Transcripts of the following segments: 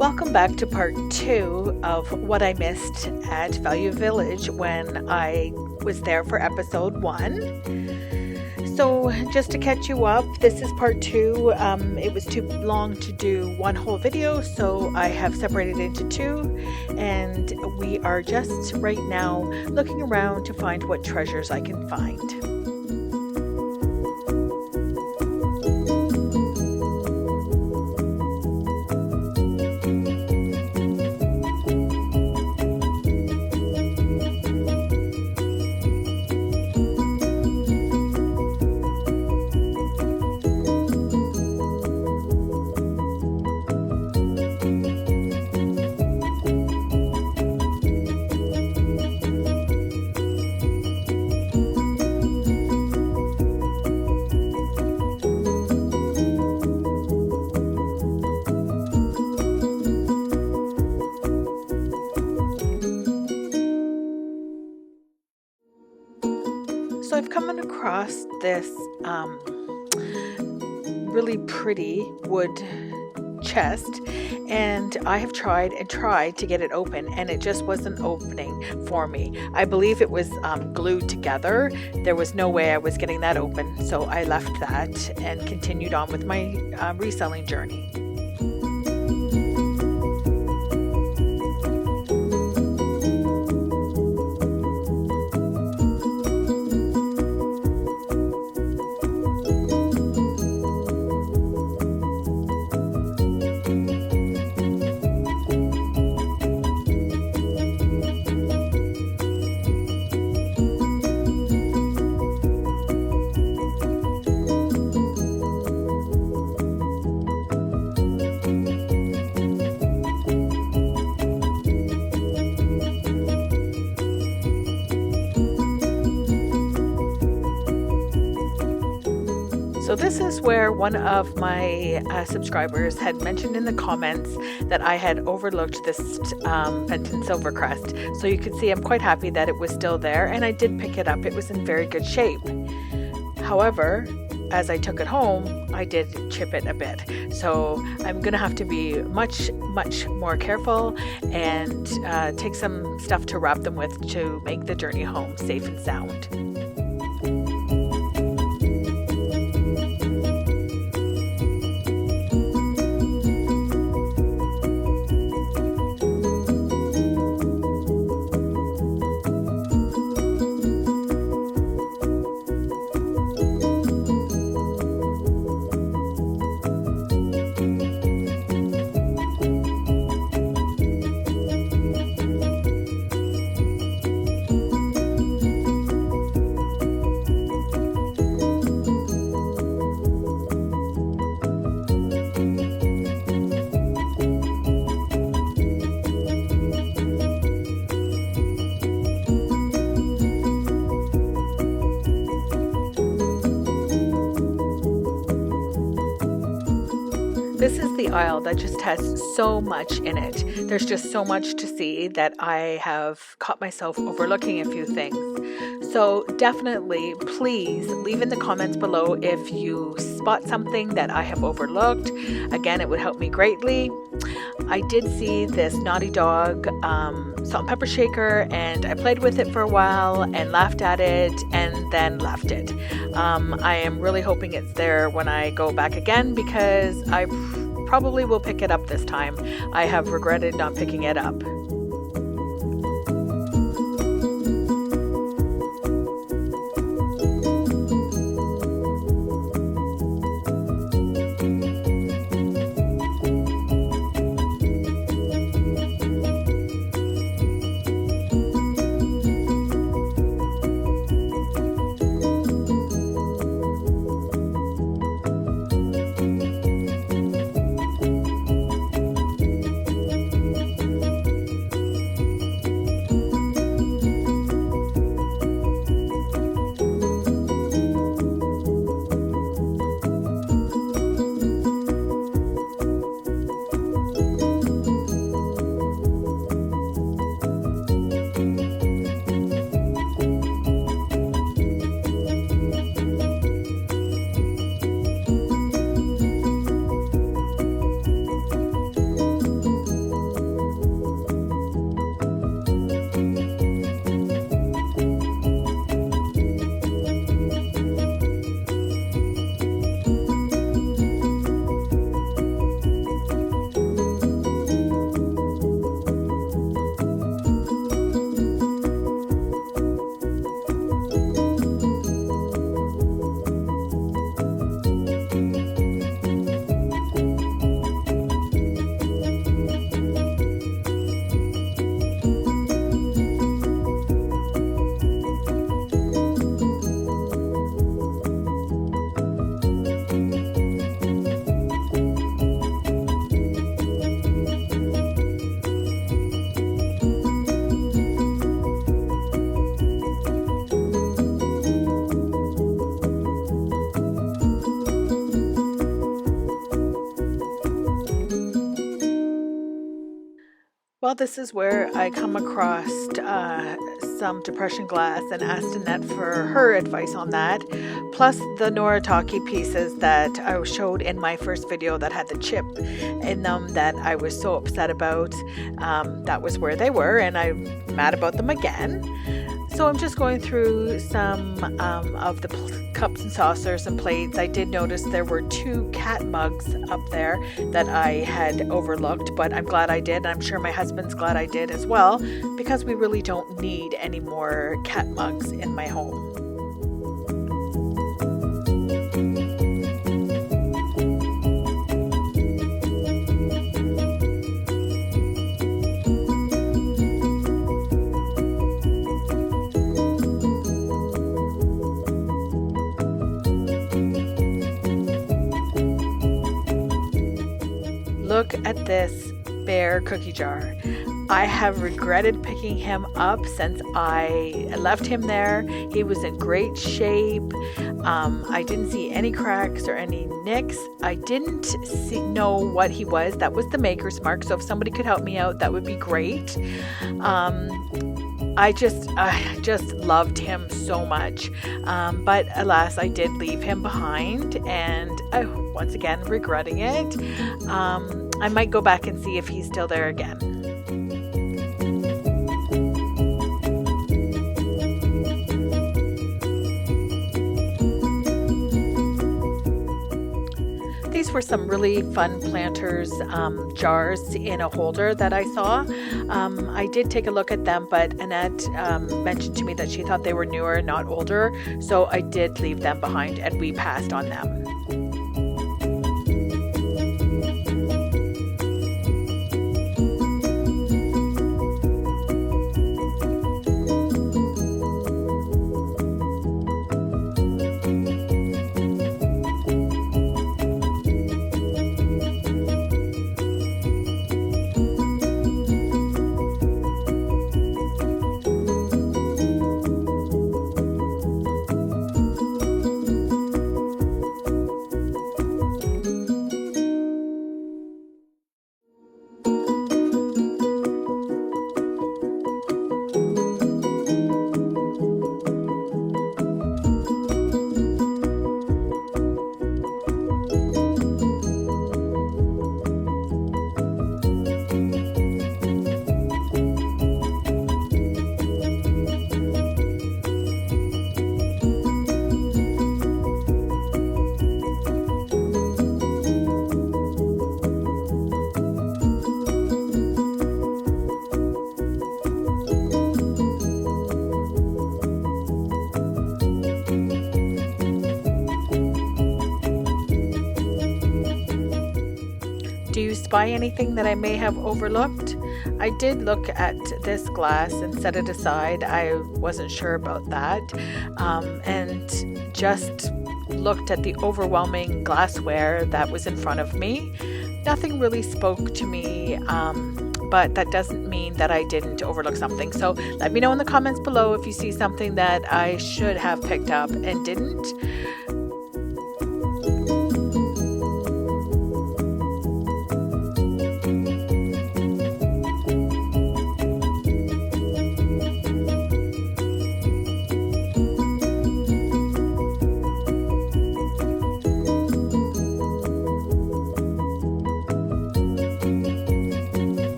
Welcome back to part two of what I missed at Value Village when I was there for episode one. So just to catch you up, this is part two. It was too long to do one whole video, so I have separated into two, and we are just right now looking around to find what treasures I can find. So I've come across this really pretty wood chest, and I have tried to get it open, and it just wasn't opening for me. I believe it was glued together. There was no way I was getting that open, so I left that and continued on with my reselling journey. So this is where one of my subscribers had mentioned in the comments that I had overlooked this Fenton Silvercrest. So you can see I'm quite happy that it was still there, and I did pick it up. It was in very good shape. However, as I took it home, I did chip it a bit. So I'm going to have to be much more careful and take some stuff to wrap them with to make the journey home safe and sound. This is the aisle that just has so much in it. There's just so much to see that I have caught myself overlooking a few things. So definitely, please leave in the comments below if you spot something that I have overlooked. Again, it would help me greatly. I did see this Naughty Dog salt and pepper shaker, and I played with it for a while and laughed at it and then left it. I am really hoping it's there when I go back again, because I probably will pick it up this time. I have regretted not picking it up. Well, this is where I come across some depression glass and asked Annette for her advice on that, plus the Noritake pieces that I showed in my first video that had the chip in them that I was so upset about. That was where they were, and I'm mad about them again. So I'm just going through some of the cups and saucers and plates. I did notice there were 2 cat mugs up there that I had overlooked, but I'm glad I did, and I'm sure my husband's glad I did as well, because we really don't need any more cat mugs in my home. Look at this bear cookie jar. I have regretted picking him up since I left him there. He was in great shape. I didn't see any cracks or any nicks. I didn't know what he was. That was the maker's mark. So if somebody could help me out, that would be great. I just loved him so much, but alas, I did leave him behind, and once again regretting it. I might go back and see if he's still there again. These were some really fun planters jars in a holder that I saw. I did take a look at them, but Annette mentioned to me that she thought they were newer, not older, so I did leave them behind and we passed on them. Do you spy anything that I may have overlooked? I did look at this glass and set it aside. I wasn't sure about that, and just looked at the overwhelming glassware that was in front of me. Nothing really spoke to me, but that doesn't mean that I didn't overlook something. So let me know in the comments below if you see something that I should have picked up and didn't.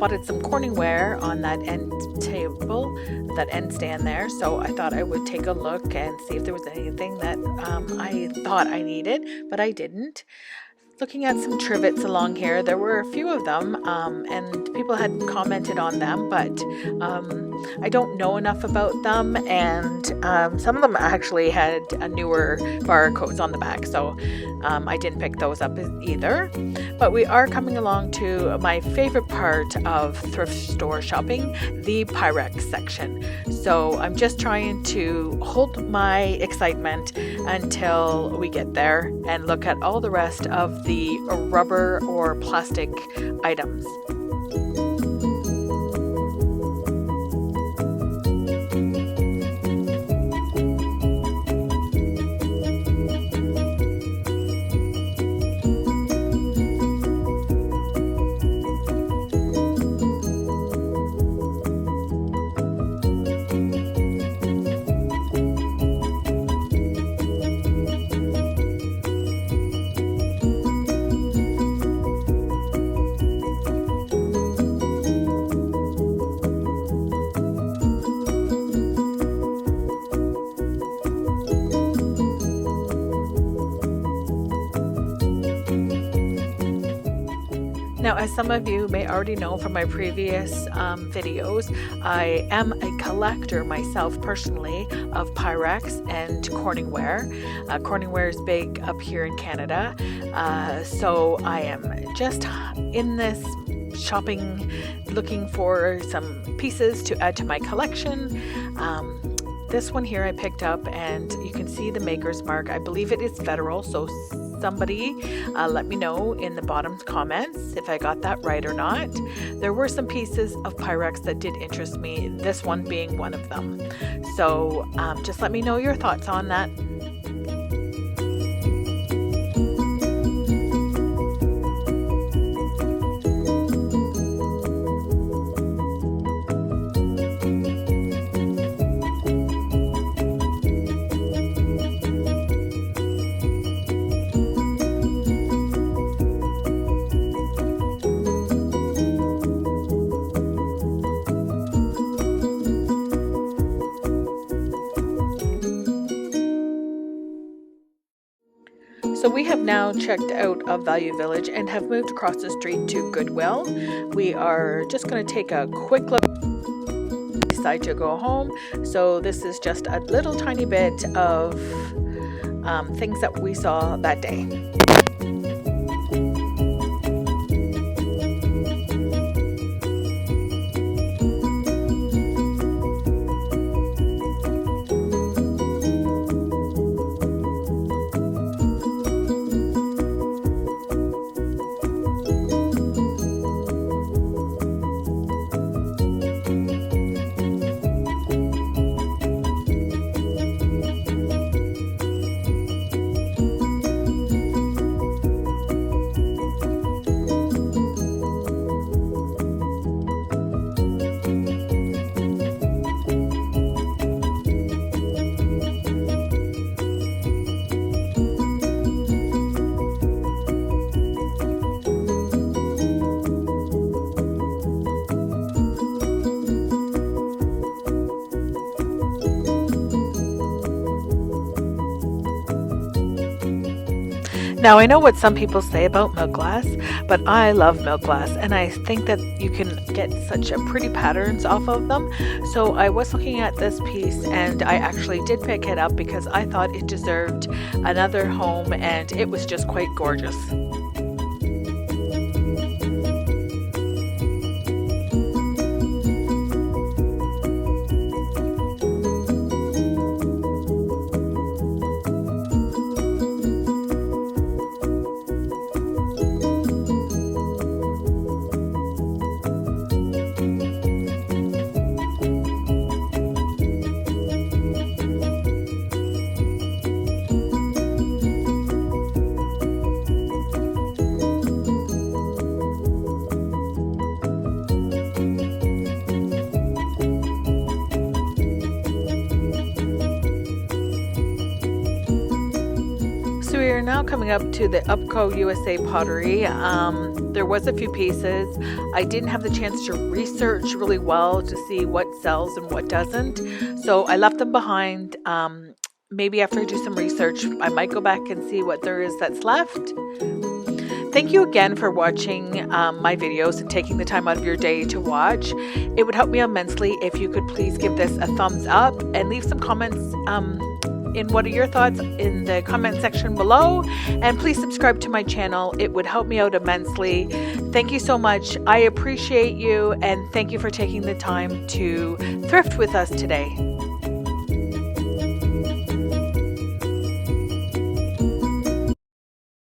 Spotted some Corningware on that end table, that end stand there, so I thought I would take a look and see if there was anything that I thought I needed, but I didn't. looking at some trivets along here. There were a few of them, and people had commented on them, but I don't know enough about them, and some of them actually had newer barcodes on the back, so I didn't pick those up either. But we are coming along to my favorite part of thrift store shopping, the Pyrex section. So I'm just trying to hold my excitement until we get there and look at all the rest of the rubber or plastic items. Now, as some of you may already know from my previous videos, I am a collector myself personally of Pyrex and Corningware. Corningware is big up here in Canada, so I am just in this shopping looking for some pieces to add to my collection. This one here I picked up, and you can see the maker's mark. I believe it is federal, so somebody let me know in the bottom comments if I got that right or not. There were some pieces of Pyrex that did interest me, this one being one of them. So just let me know your thoughts on that. So we have now checked out of Value Village and have moved across the street to Goodwill. We are just going to take a quick look. Decide to go home. So this is just a little tiny bit of things that we saw that day. Now, I know what some people say about milk glass, but I love milk glass, and I think that you can get such pretty patterns off of them. So I was looking at this piece, and I actually did pick it up because I thought it deserved another home, and it was just quite gorgeous. We are now coming up to the Upco USA Pottery. There was a few pieces. I didn't have the chance to research really well to see what sells and what doesn't, so I left them behind. Maybe after I do some research, I might go back and see what there is that's left. Thank you again for watching my videos and taking the time out of your day to watch. It would help me immensely if you could please give this a thumbs up and leave some comments in what are your thoughts in the comment section below, and please subscribe to my channel. It would help me out immensely. Thank you so much. I appreciate you, and thank you for taking the time to thrift with us today.